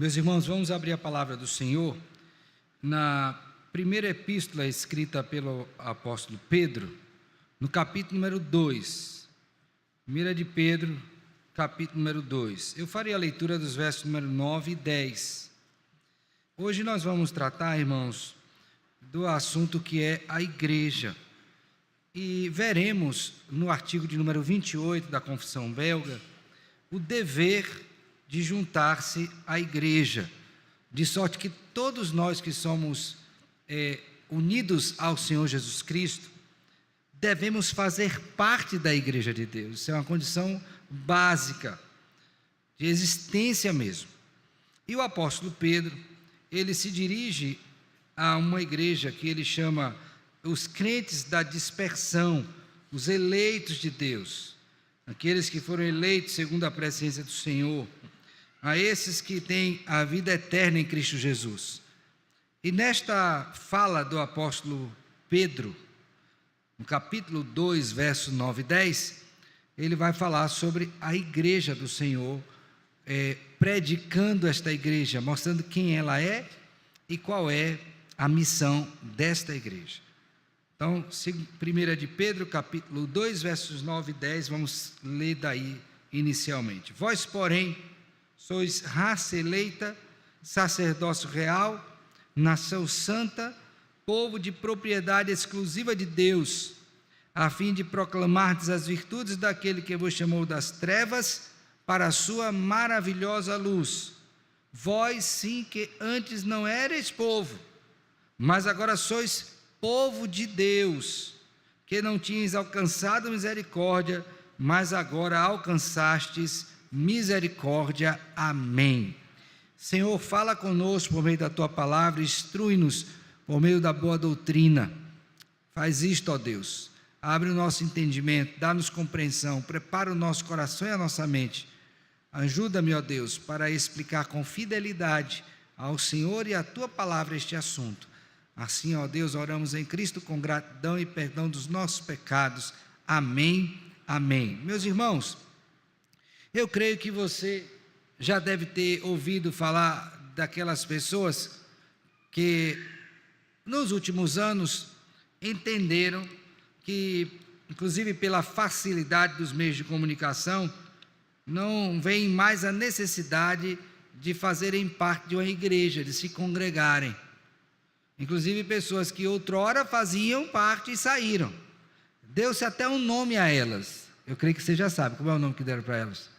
Meus irmãos, vamos abrir a palavra do Senhor na primeira epístola escrita pelo apóstolo Pedro, no capítulo número 2. Primeira de Pedro, capítulo número 2. Eu farei a leitura dos versos número 9 e 10. Hoje nós vamos tratar, irmãos, do assunto que é a igreja. E veremos no artigo de número 28 da Confissão Belga o dever de juntar-se à igreja, de sorte que todos nós que somos unidos ao Senhor Jesus Cristo, devemos fazer parte da igreja de Deus. Isso é uma condição básica, de existência mesmo. E o apóstolo Pedro, ele se dirige a uma igreja que ele chama os crentes da dispersão, os eleitos de Deus, aqueles que foram eleitos segundo a presciência do Senhor, a esses que têm a vida eterna em Cristo Jesus. E nesta fala do apóstolo Pedro, no capítulo 2, versos 9 e 10, ele vai falar sobre a igreja do Senhor, predicando esta igreja, mostrando quem ela é e qual é a missão desta igreja. Então, 1 de Pedro, capítulo 2, versos 9 e 10, vamos ler daí inicialmente. Vós, porém, sois raça eleita, sacerdócio real, nação santa, povo de propriedade exclusiva de Deus, a fim de proclamardes as virtudes daquele que vos chamou das trevas para a sua maravilhosa luz. Vós, sim, que antes não erais povo, mas agora sois povo de Deus, que não tinhas alcançado misericórdia, mas agora alcançastes misericórdia. Amém. Senhor, fala conosco por meio da Tua palavra, instrui-nos por meio da boa doutrina. Faz isto, ó Deus, abre o nosso entendimento, dá-nos compreensão, prepara o nosso coração e a nossa mente. Ajuda-me, ó Deus, para explicar com fidelidade ao Senhor e à Tua palavra este assunto. Assim, ó Deus, oramos em Cristo com gratidão e perdão dos nossos pecados. Amém, amém. Meus irmãos, eu creio que você já deve ter ouvido falar daquelas pessoas que nos últimos anos entenderam que, inclusive pela facilidade dos meios de comunicação, não vem mais a necessidade de fazerem parte de uma igreja, de se congregarem. Inclusive pessoas que outrora faziam parte e saíram. Deu-se até um nome a elas. Eu creio que você já sabe como é o nome que deram para elas.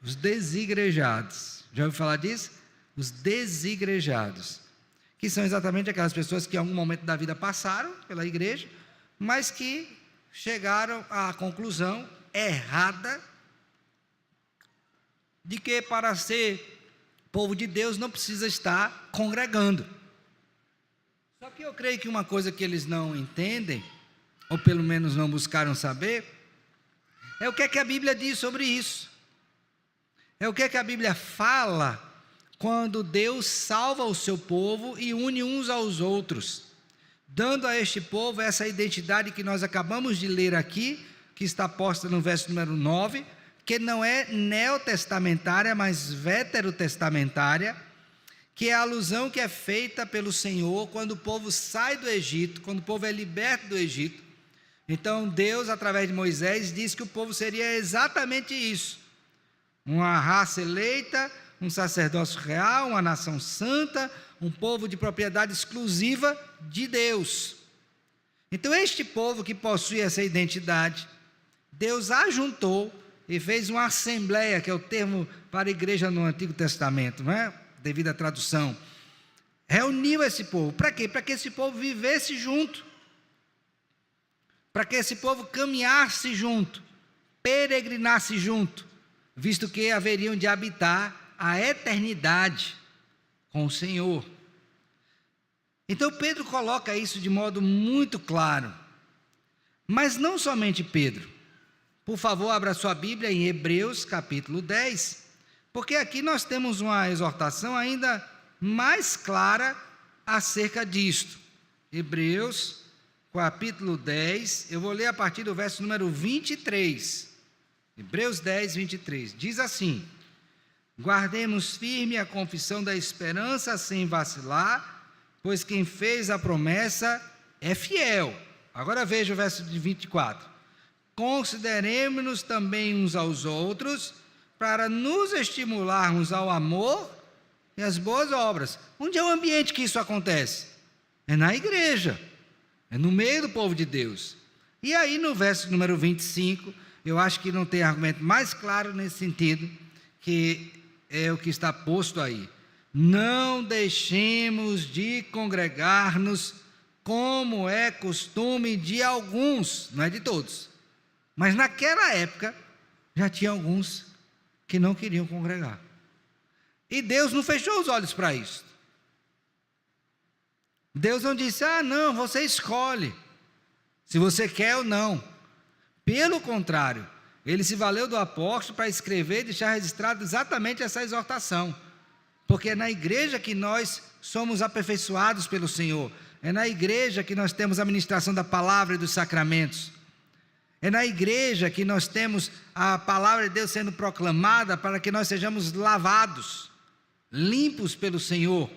Os desigrejados. Já ouviu falar disso? Os desigrejados, que são exatamente aquelas pessoas que em algum momento da vida passaram pela igreja, mas que chegaram à conclusão errada de que para ser povo de Deus não precisa estar congregando. Só que eu creio que uma coisa que eles não entendem, ou pelo menos não buscaram saber, é o que é que a Bíblia diz sobre isso. É o que é que a Bíblia fala quando Deus salva o seu povo e une uns aos outros, dando a este povo essa identidade que nós acabamos de ler aqui, que está posta no verso número 9, que não é neotestamentária, mas veterotestamentária, que é a alusão que é feita pelo Senhor quando o povo sai do Egito, quando o povo é liberto do Egito. Então Deus, através de Moisés, disse que o povo seria exatamente isso: uma raça eleita, um sacerdócio real, uma nação santa, um povo de propriedade exclusiva de Deus. Então este povo que possui essa identidade, Deus ajuntou e fez uma assembleia, que é o termo para a igreja no Antigo Testamento, não é? Devido à tradução. Reuniu esse povo. Para quê? Para que esse povo vivesse junto. Para que esse povo caminhasse junto, peregrinasse junto, visto que haveriam de habitar a eternidade com o Senhor. Então Pedro coloca isso de modo muito claro. Mas não somente Pedro. Por favor, abra sua Bíblia em Hebreus capítulo 10, porque aqui nós temos uma exortação ainda mais clara acerca disto. Hebreus capítulo 10, eu vou ler a partir do verso número 23. Hebreus 10, 23, diz assim: Guardemos firme a confissão da esperança sem vacilar, pois quem fez a promessa é fiel. Agora veja o verso de 24. Consideremos-nos também uns aos outros, para nos estimularmos ao amor e às boas obras. Onde é o ambiente que isso acontece? É na igreja, é no meio do povo de Deus. E aí no verso número 25, eu acho que não tem argumento mais claro nesse sentido, que é o que está posto aí. Não deixemos de congregar-nos, como é costume de alguns, não é de todos. Mas naquela época, já tinha alguns que não queriam congregar. E Deus não fechou os olhos para isso. Deus não disse, não, você escolhe, se você quer ou não. Pelo contrário, ele se valeu do apóstolo para escrever e deixar registrado exatamente essa exortação. Porque é na igreja que nós somos aperfeiçoados pelo Senhor. É na igreja que nós temos a ministração da palavra e dos sacramentos. É na igreja que nós temos a palavra de Deus sendo proclamada para que nós sejamos lavados, limpos pelo Senhor.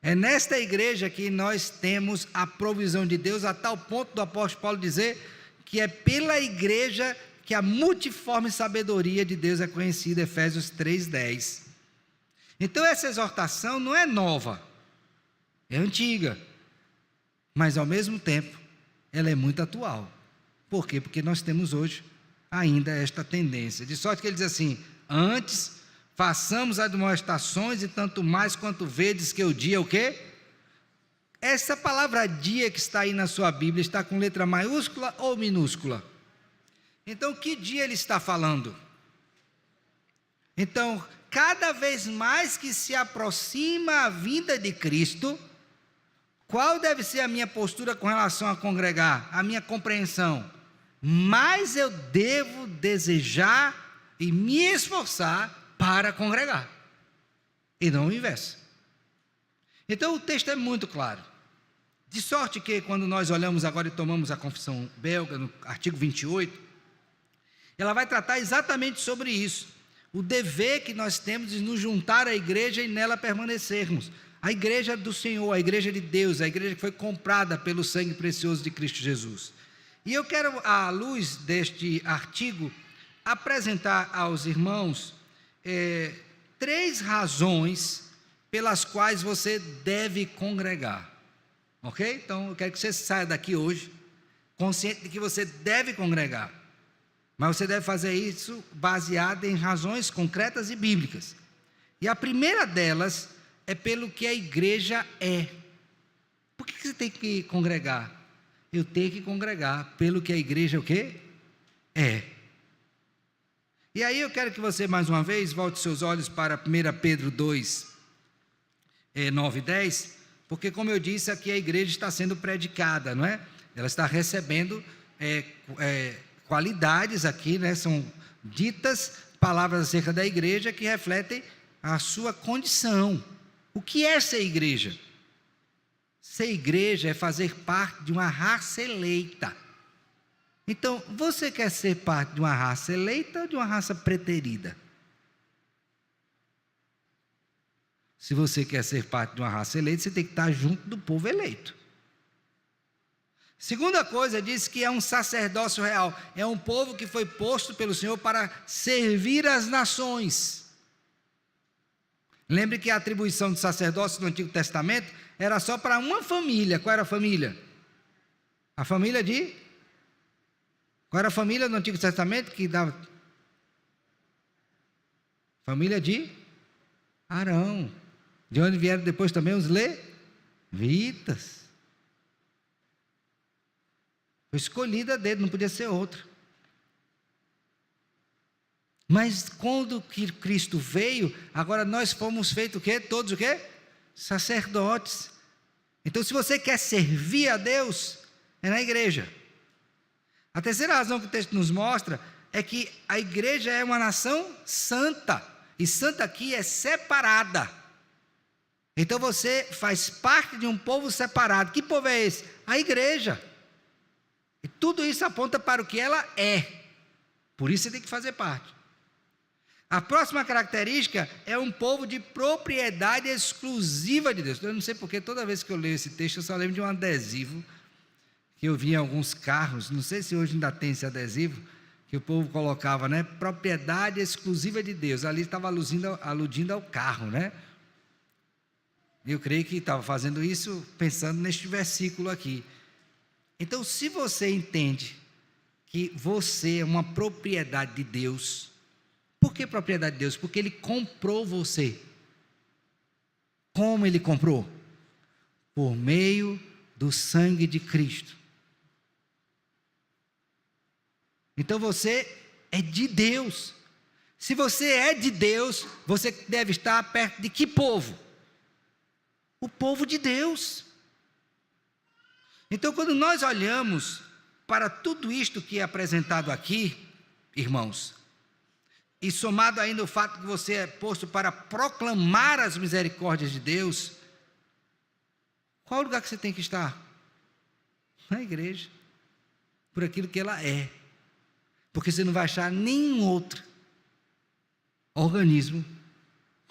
É nesta igreja que nós temos a provisão de Deus, a tal ponto do apóstolo Paulo dizer que é pela igreja que a multiforme sabedoria de Deus é conhecida, Efésios 3:10. Então essa exortação não é nova, é antiga, mas ao mesmo tempo ela é muito atual. Por quê? Porque nós temos hoje ainda esta tendência, de sorte que ele diz assim, antes façamos admoestações e tanto mais quanto vedes que o dia o quê? Essa palavra dia que está aí na sua Bíblia, está com letra maiúscula ou minúscula? Então que dia ele está falando? Então, cada vez mais que se aproxima a vinda de Cristo, qual deve ser a minha postura com relação a congregar? A minha compreensão? Mais eu devo desejar e me esforçar para congregar, e não o inverso. Então o texto é muito claro, de sorte que quando nós olhamos agora e tomamos a confissão belga, no artigo 28, ela vai tratar exatamente sobre isso, o dever que nós temos de nos juntar à igreja e nela permanecermos, a igreja do Senhor, a igreja de Deus, a igreja que foi comprada pelo sangue precioso de Cristo Jesus. E eu quero, à luz deste artigo, apresentar aos irmãos 3 razões pelas quais você deve congregar, ok? Então eu quero que você saia daqui hoje consciente de que você deve congregar, mas você deve fazer isso baseado em razões concretas e bíblicas. E a primeira delas é pelo que a igreja é. Por que você tem que congregar? Eu tenho que congregar pelo que a igreja o quê? É. E aí eu quero que você mais uma vez volte seus olhos para 1 Pedro 2, 9 e 10, porque como eu disse, aqui a igreja está sendo predicada, não é? Ela está recebendo qualidades aqui, né? São ditas palavras acerca da igreja que refletem a sua condição. O que é ser igreja? Ser igreja é fazer parte de uma raça eleita. Então, você quer ser parte de uma raça eleita ou de uma raça preterida? Se você quer ser parte de uma raça eleita, você tem que estar junto do povo eleito. Segunda coisa, diz que é um sacerdócio real. É um povo que foi posto pelo Senhor para servir as nações. Lembre que a atribuição de sacerdócio no Antigo Testamento era só para uma família. Qual era a família? A família de... Qual era a família no Antigo Testamento que dava? Família de Arão. De onde vieram depois também os levitas. Foi escolhida dele, não podia ser outra. Mas quando que Cristo veio, agora nós fomos feitos o quê? Todos o quê? Sacerdotes. Então se você quer servir a Deus, é na igreja. A terceira razão que o texto nos mostra é que a igreja é uma nação santa. E santa aqui é separada. Então você faz parte de um povo separado. Que povo é esse? A igreja. E tudo isso aponta para o que ela é. Por isso você tem que fazer parte. A próxima característica é um povo de propriedade exclusiva de Deus. Eu não sei porque toda vez que eu leio esse texto eu só lembro de um adesivo que eu vi em alguns carros, não sei se hoje ainda tem esse adesivo, que o povo colocava, né? Propriedade exclusiva de Deus. Ali estava aludindo ao carro, né? Eu creio que estava fazendo isso pensando neste versículo aqui. Então, se você entende que você é uma propriedade de Deus, por que propriedade de Deus? Porque Ele comprou você. Como Ele comprou? Por meio do sangue de Cristo. Então você é de Deus. Se você é de Deus, você deve estar perto de que povo? O povo de Deus. Então, quando nós olhamos para tudo isto que é apresentado aqui, irmãos, e somado ainda o fato que você é posto para proclamar as misericórdias de Deus, qual o lugar que você tem que estar? Na igreja, por aquilo que ela é, porque você não vai achar nenhum outro organismo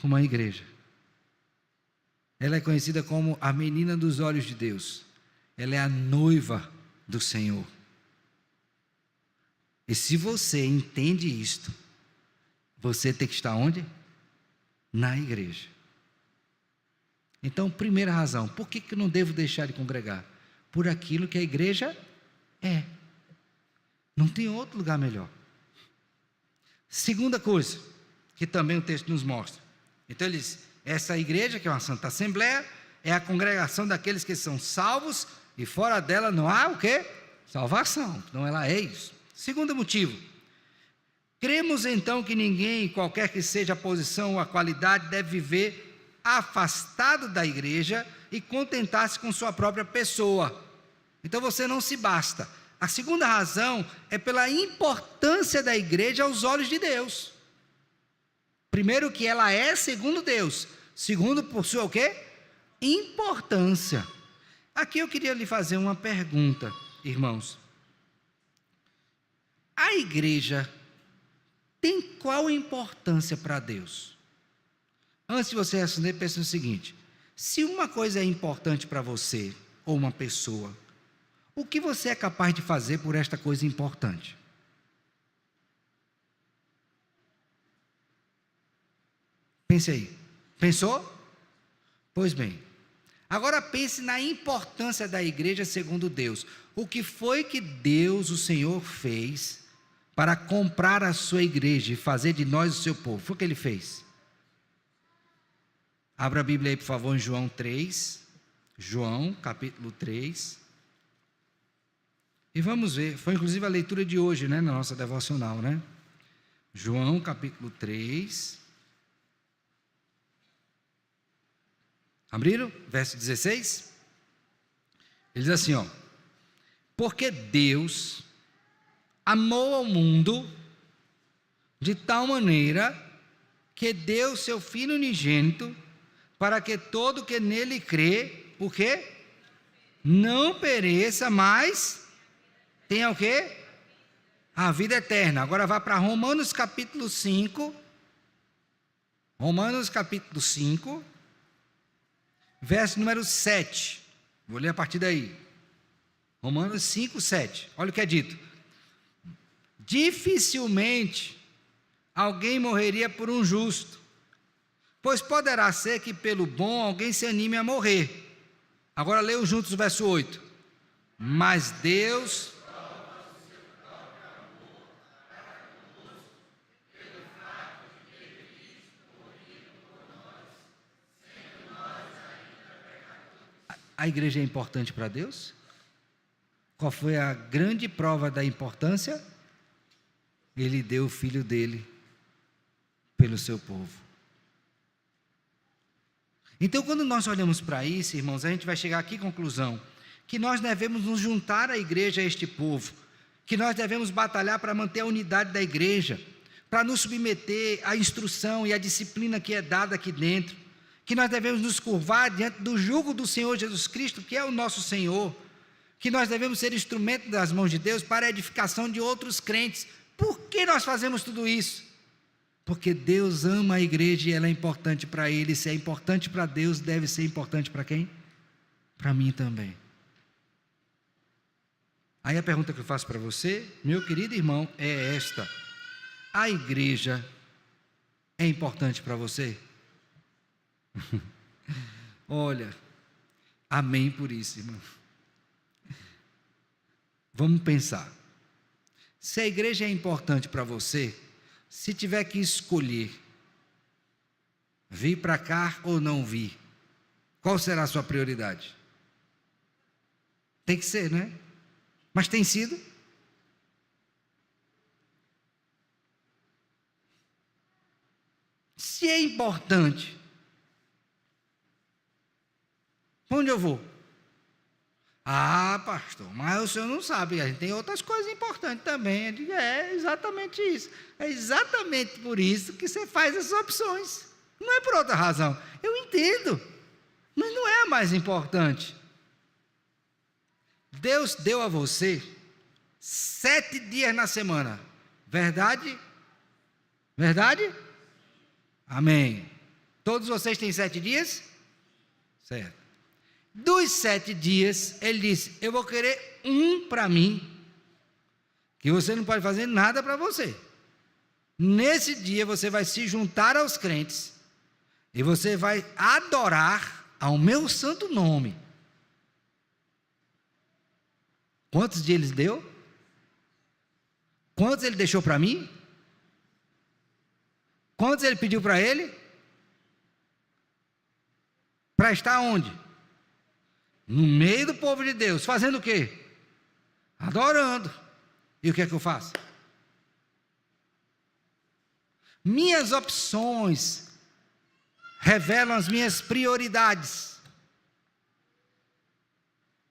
como a igreja. Ela é conhecida como a menina dos olhos de Deus, ela é a noiva do Senhor. E se você entende isto, você tem que estar onde? Na igreja. Então, primeira razão, por que eu não devo deixar de congregar? Por aquilo que a igreja é. Não tem outro lugar melhor. Segunda coisa, que também o texto nos mostra. Então ele diz, essa igreja, que é uma santa assembleia, é a congregação daqueles que são salvos, e fora dela não há o quê? Salvação. Então ela é isso. Segundo motivo, cremos então que ninguém, qualquer que seja a posição ou a qualidade, deve viver afastado da igreja e contentar-se com sua própria pessoa. Então você não se basta. A segunda razão é pela importância da igreja aos olhos de Deus. Primeiro, que ela é segundo Deus. Segundo, por sua o quê? Importância. Aqui eu queria lhe fazer uma pergunta, irmãos. A igreja tem qual importância para Deus? Antes de você responder, pense no seguinte: se uma coisa é importante para você, ou uma pessoa, o que você é capaz de fazer por esta coisa importante? Pense aí. Pensou? Pois bem. Agora pense na importância da igreja segundo Deus. O que foi que Deus, o Senhor, fez para comprar a sua igreja e fazer de nós o seu povo? Foi o que Ele fez. Abra a Bíblia aí, por favor, em João 3. João, capítulo 3. E vamos ver, foi inclusive a leitura de hoje, né, na nossa devocional, né? João, capítulo 3. Abriram? Verso 16. Ele diz assim, ó: porque Deus amou ao mundo de tal maneira que deu seu Filho unigênito, para que todo que nele crê, o quê? Não pereça, mas tenha o quê? A vida eterna. Agora vá para Romanos capítulo 5. Romanos capítulo 5, verso número 7. Vou ler a partir daí. Romanos 5, 7. Olha o que é dito: dificilmente alguém morreria por um justo, pois poderá ser que pelo bom alguém se anime a morrer. Agora leiam juntos o verso 8. Mas Deus... A igreja é importante para Deus? Qual foi a grande prova da importância? Ele deu o Filho dele pelo seu povo. Então, quando nós olhamos para isso, irmãos, a gente vai chegar aqui à conclusão que nós devemos nos juntar à igreja, a este povo, que nós devemos batalhar para manter a unidade da igreja, para nos submeter à instrução e à disciplina que é dada aqui dentro, que nós devemos nos curvar diante do jugo do Senhor Jesus Cristo, que é o nosso Senhor, que nós devemos ser instrumento das mãos de Deus para a edificação de outros crentes. Por que nós fazemos tudo isso? Porque Deus ama a igreja e ela é importante para Ele. Se é importante para Deus, deve ser importante para quem? Para mim também. Aí a pergunta que eu faço para você, meu querido irmão, é esta: a igreja é importante para você? Olha, amém por isso, irmão. Vamos pensar. Se a igreja é importante para você, se tiver que escolher vir para cá ou não vir, qual será a sua prioridade? Tem que ser, não é? Mas tem sido? Se é importante, onde eu vou? Ah, pastor, mas o senhor não sabe, a gente tem outras coisas importantes também. Eu digo, é exatamente isso. É exatamente por isso que você faz essas opções. Não é por outra razão. Eu entendo, mas não é a mais importante. Deus deu a você 7 dias na semana. Verdade? Verdade? Amém. Todos vocês têm 7 dias? Certo. Dos 7 dias, ele disse, eu vou querer um para mim, que você não pode fazer nada para você. Nesse dia você vai se juntar aos crentes, e você vai adorar ao meu santo nome. Quantos dias ele deu? Quantos ele deixou para mim? Quantos ele pediu para ele? Para estar onde? No meio do povo de Deus, fazendo o quê? Adorando. E o que é que eu faço? Minhas opções revelam as minhas prioridades.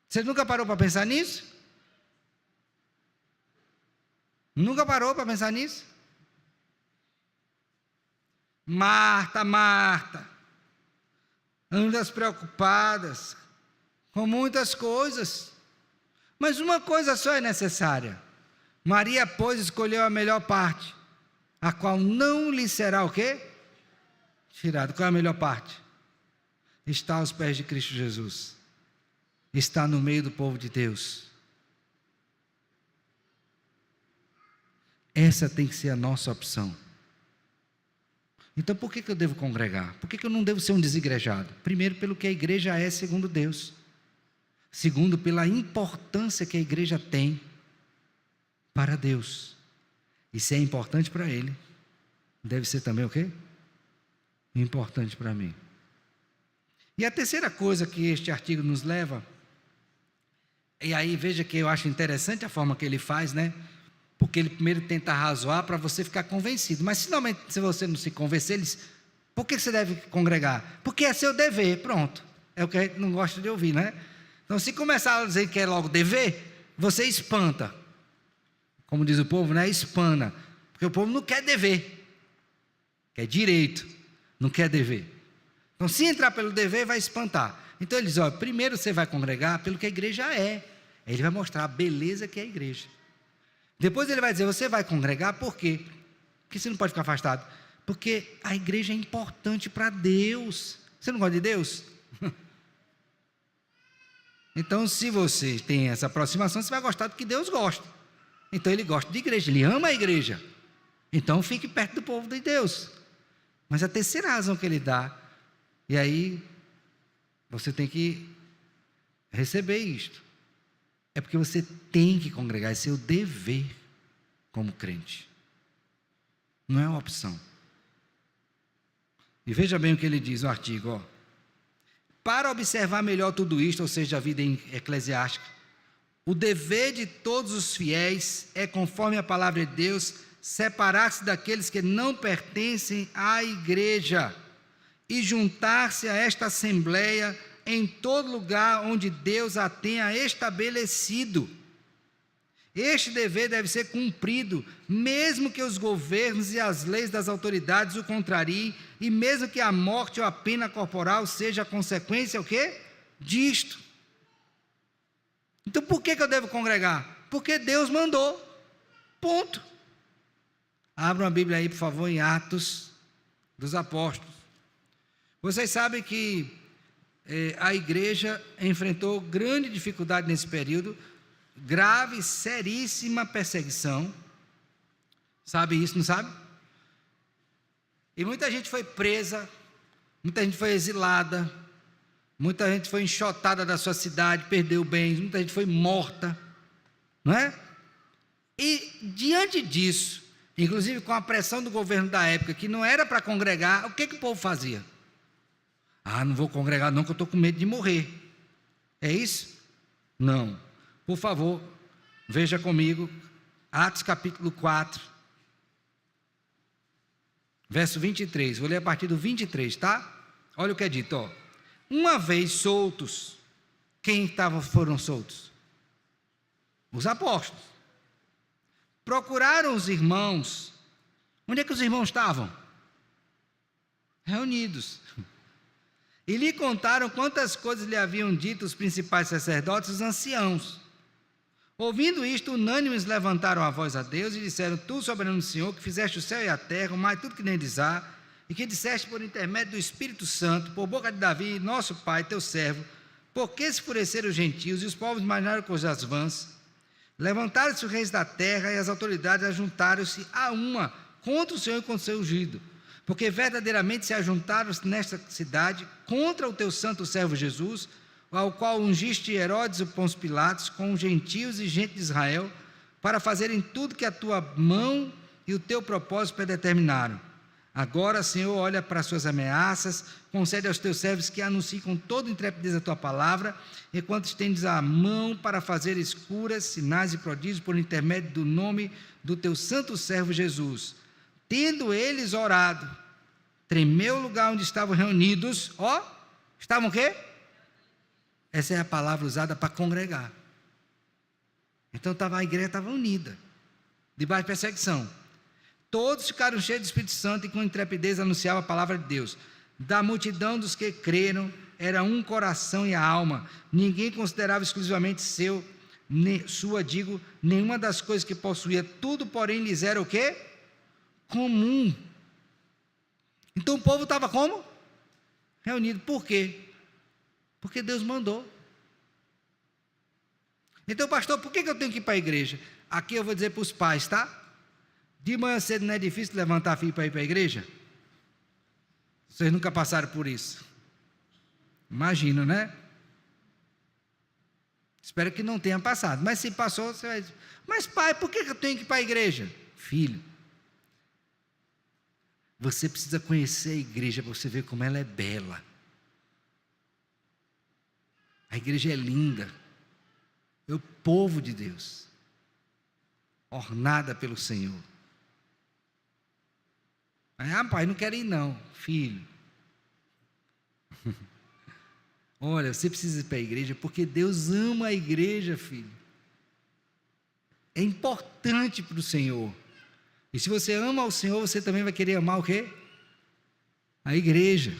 Você nunca parou para pensar nisso? Nunca parou para pensar nisso? Marta, andas preocupadas com muitas coisas, mas uma coisa só é necessária. Maria, pois, escolheu a melhor parte, a qual não lhe será o quê? Tirado. Qual é a melhor parte? Está aos pés de Cristo Jesus. Está no meio do povo de Deus. Essa tem que ser a nossa opção. Então por que eu devo congregar? Por que eu não devo ser um desigrejado? Primeiro, pelo que a igreja é segundo Deus. Segundo, pela importância que a igreja tem para Deus. E se é importante para Ele, deve ser também o quê? Importante para mim. E a terceira coisa que este artigo nos leva, e aí veja que eu acho interessante a forma que ele faz, né? Porque ele primeiro tenta razoar para você ficar convencido. Mas finalmente, se você não se convencer, ele diz, por que você deve congregar? Porque é seu dever, pronto. É o que a gente não gosta de ouvir, né? Então, se começar a dizer que é logo dever, você espanta. Como diz o povo, né? Espana. Porque o povo não quer dever. Quer direito. Não quer dever. Então, se entrar pelo dever, vai espantar. Então, ele diz, ó, primeiro você vai congregar pelo que a igreja é. Ele vai mostrar a beleza que é a igreja. Depois ele vai dizer, você vai congregar por quê? Porque você não pode ficar afastado. Porque a igreja é importante para Deus. Você não gosta de Deus? Então, se você tem essa aproximação, você vai gostar do que Deus gosta. Então, ele gosta de igreja, ele ama a igreja. Então, fique perto do povo de Deus. Mas a terceira razão que ele dá, e aí você tem que receber isto, é porque você tem que congregar, é seu dever como crente. Não é uma opção. E veja bem o que ele diz no artigo, ó. Para observar melhor tudo isto, ou seja, a vida eclesiástica, o dever de todos os fiéis é, conforme a palavra de Deus, separar-se daqueles que não pertencem à igreja e juntar-se a esta assembleia em todo lugar onde Deus a tenha estabelecido. Este dever deve ser cumprido, mesmo que os governos e as leis das autoridades o contrariem, e mesmo que a morte ou a pena corporal seja a consequência, o quê? Disto. Então, por que eu devo congregar? Porque Deus mandou. Ponto. Abram a Bíblia aí, por favor, em Atos dos Apóstolos. Vocês sabem que a igreja enfrentou grande dificuldade nesse período, grave, seríssima perseguição. Sabe isso, não sabe? E muita gente foi presa, muita gente foi exilada, muita gente foi enxotada da sua cidade, perdeu bens, muita gente foi morta, não é? E diante disso, inclusive com a pressão do governo da época, que não era para congregar, o que o povo fazia? Não vou congregar não, que eu estou com medo de morrer. É isso? Não. Por favor, veja comigo, Atos capítulo 4, verso 23, vou ler a partir do 23, tá? Olha o que é dito, ó. Uma vez soltos, quem foram soltos? Os apóstolos. Procuraram os irmãos. Onde é que os irmãos estavam? Reunidos. E lhe contaram quantas coisas lhe haviam dito os principais sacerdotes e os anciãos. Ouvindo isto, unânimes levantaram a voz a Deus e disseram: Tu, soberano Senhor, que fizeste o céu e a terra, o mar e tudo que neles há, e que disseste por intermédio do Espírito Santo, por boca de Davi, nosso pai, teu servo, por que se enfureceram os gentios e os povos imaginaram coisas vãs? Levantaram-se os reis da terra e as autoridades ajuntaram-se a uma contra o Senhor e contra o seu ungido, porque verdadeiramente se ajuntaram nesta cidade contra o teu santo servo Jesus, ao qual ungiste Herodes e Pôncio Pilatos, com os gentios e gente de Israel, para fazerem tudo que a tua mão e o teu propósito predeterminaram. Agora, Senhor, olha para as suas ameaças, concede aos teus servos que anunciem com toda intrepidez a tua palavra, enquanto estendes a mão para fazer curas, sinais e prodígios por intermédio do nome do teu santo servo Jesus. Tendo eles orado, tremeu o lugar onde estavam reunidos, estavam o quê? Essa é a palavra usada para congregar. Então a igreja estava unida, debaixo de perseguição. Todos ficaram cheios do Espírito Santo e com intrepidez anunciavam a palavra de Deus. Da multidão dos que creram, era um coração e a alma. Ninguém considerava exclusivamente nenhuma das coisas que possuía. Tudo, porém, lhes era o quê? Comum. Então o povo estava como? Reunido. Por quê? Porque Deus mandou. Então, pastor, por que eu tenho que ir para a igreja? Aqui eu vou dizer para os pais, tá? De manhã cedo não é difícil levantar filho para ir para a igreja? Vocês nunca passaram por isso? Imagino, né? Espero que não tenha passado. Mas se passou, você vai dizer: mas pai, por que eu tenho que ir para a igreja? Filho, você precisa conhecer a igreja para você ver como ela é bela. A igreja é linda. É o povo de Deus, ornada pelo Senhor. Pai, não quero ir não. Filho, olha, você precisa ir para a igreja porque Deus ama a igreja, filho. É importante para o Senhor. E se você ama o Senhor, você também vai querer amar o quê? A igreja.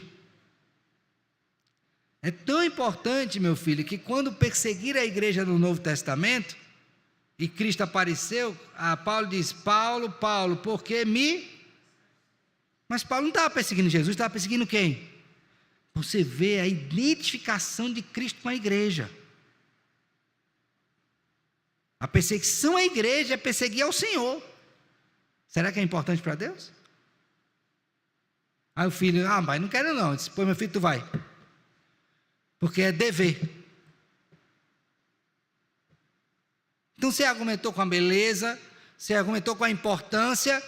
É tão importante, meu filho, que quando perseguiram a igreja no Novo Testamento, e Cristo apareceu, Paulo diz: Paulo, por que me... Mas Paulo não estava perseguindo Jesus, estava perseguindo quem? Você vê a identificação de Cristo com a igreja. A perseguição à igreja é perseguir ao Senhor. Será que é importante para Deus? Aí o filho: pai, não quero não. Eu disse: meu filho, tu vai. Porque é dever. Então você argumentou com a beleza, você argumentou com a importância,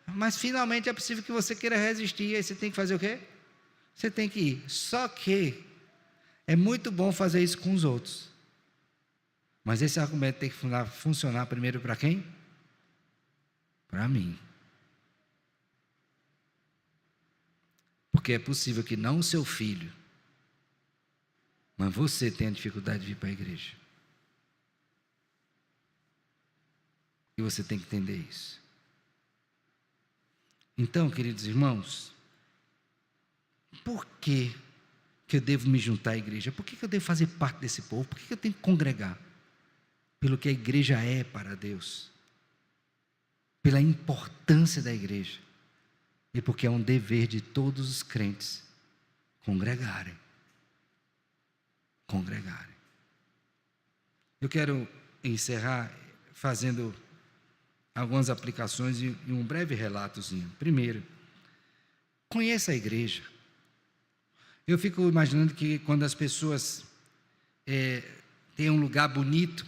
mas finalmente é possível que você queira resistir, aí você tem que fazer o quê? Você tem que ir. Só que é muito bom fazer isso com os outros, mas esse argumento tem que funcionar primeiro para quem? Para mim. Porque é possível que não o seu filho, mas você tenha dificuldade de vir para a igreja. E você tem que entender isso. Então, queridos irmãos, por que eu devo me juntar à igreja? Por que eu devo fazer parte desse povo? Por que eu tenho que congregar? Pelo que a igreja é para Deus. pela importância da igreja e porque é um dever de todos os crentes congregarem. Eu quero encerrar fazendo algumas aplicações e um breve relatozinho. Primeiro, conheça a igreja. Eu fico imaginando que quando as pessoas têm um lugar bonito,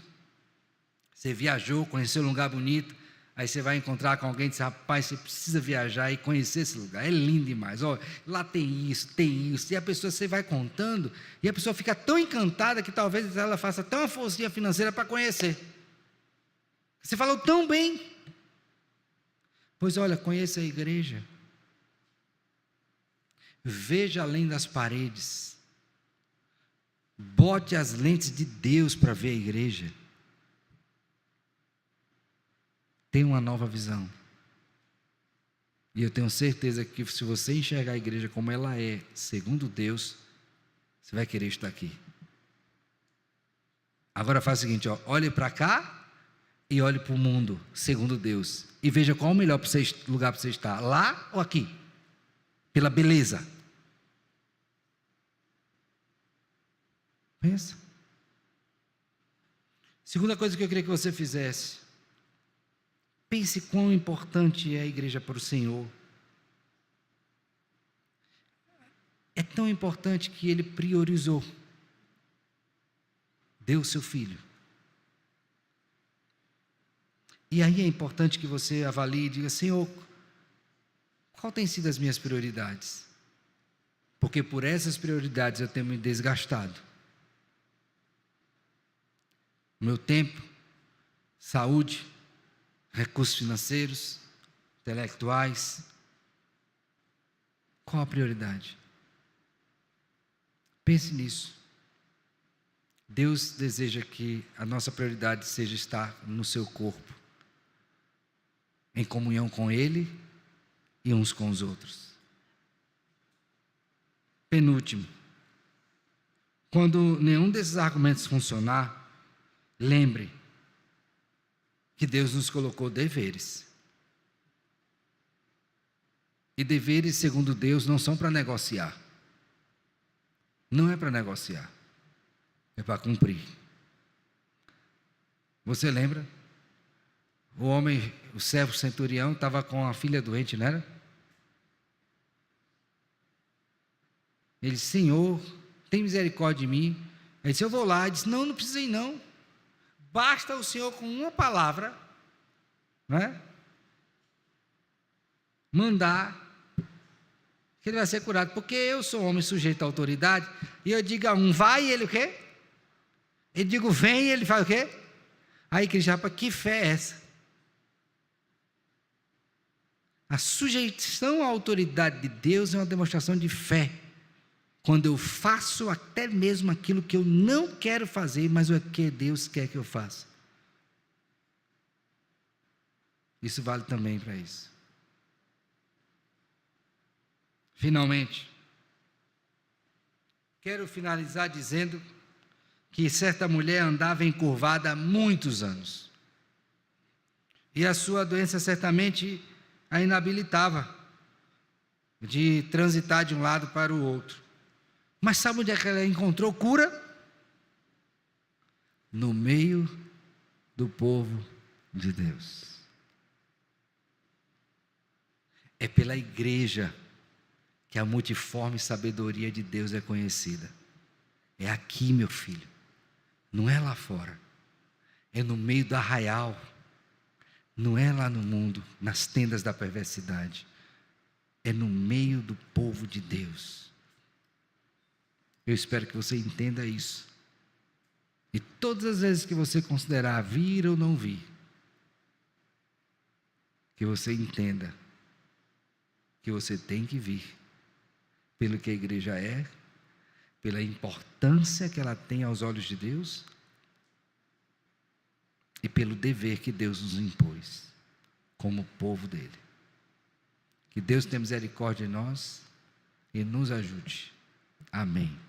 você viajou, conheceu um lugar bonito, aí você vai encontrar com alguém e diz: rapaz, você precisa viajar e conhecer esse lugar, é lindo demais, ó, lá tem isso, e a pessoa, você vai contando, e a pessoa fica tão encantada que talvez ela faça até uma forcinha financeira para conhecer. Você falou tão bem. Pois olha, conheça a igreja. Veja além das paredes. Bote as lentes de Deus para ver a igreja. Tenha uma nova visão. E eu tenho certeza que se você enxergar a igreja como ela é, segundo Deus, você vai querer estar aqui. Agora faz o seguinte, ó, olhe para cá e olhe para o mundo, segundo Deus. E veja qual é o melhor lugar para você estar, lá ou aqui? Pela beleza. Pensa. Segunda coisa que eu queria que você fizesse. Pense quão importante é a igreja para o Senhor. É tão importante que Ele priorizou. Deu o seu Filho. E aí é importante que você avalie e diga: Senhor, qual tem sido as minhas prioridades? Porque por essas prioridades eu tenho me desgastado. Meu tempo, saúde, recursos financeiros, intelectuais. Qual a prioridade? Pense nisso. Deus deseja que a nossa prioridade seja estar no seu corpo, em comunhão com Ele e uns com os outros. Penúltimo, quando nenhum desses argumentos funcionar, lembre que Deus nos colocou deveres. E deveres, segundo Deus, não são para negociar. Não é para negociar. É para cumprir. Você lembra? O homem, o servo centurião, estava com a filha doente, não era? Ele disse: Senhor, tem misericórdia de mim. Ele disse: eu vou lá. Ele disse: não precisa ir não. Basta o Senhor com uma palavra, né? Mandar, que ele vai ser curado. Porque eu sou homem sujeito à autoridade, e eu digo a um: vai, e ele o quê? Eu digo: vem, e ele faz o quê? Aí Cristo: rapaz, que fé é essa? A sujeição à autoridade de Deus é uma demonstração de fé. Quando eu faço até mesmo aquilo que eu não quero fazer, mas o que Deus quer que eu faça. Isso vale também para isso. Finalmente, quero finalizar dizendo que certa mulher andava encurvada há muitos anos. E a sua doença certamente a inabilitava de transitar de um lado para o outro. Mas sabe onde é que ela encontrou cura? No meio do povo de Deus. É pela igreja que a multiforme sabedoria de Deus é conhecida. É aqui, meu filho. Não é lá fora. É no meio do arraial. Não é lá no mundo, nas tendas da perversidade. É no meio do povo de Deus. Eu espero que você entenda isso. E todas as vezes que você considerar vir ou não vir, que você entenda que você tem que vir, pelo que a igreja é, pela importância que ela tem aos olhos de Deus e pelo dever que Deus nos impôs como povo dele. Que Deus tenha misericórdia de nós e nos ajude. Amém.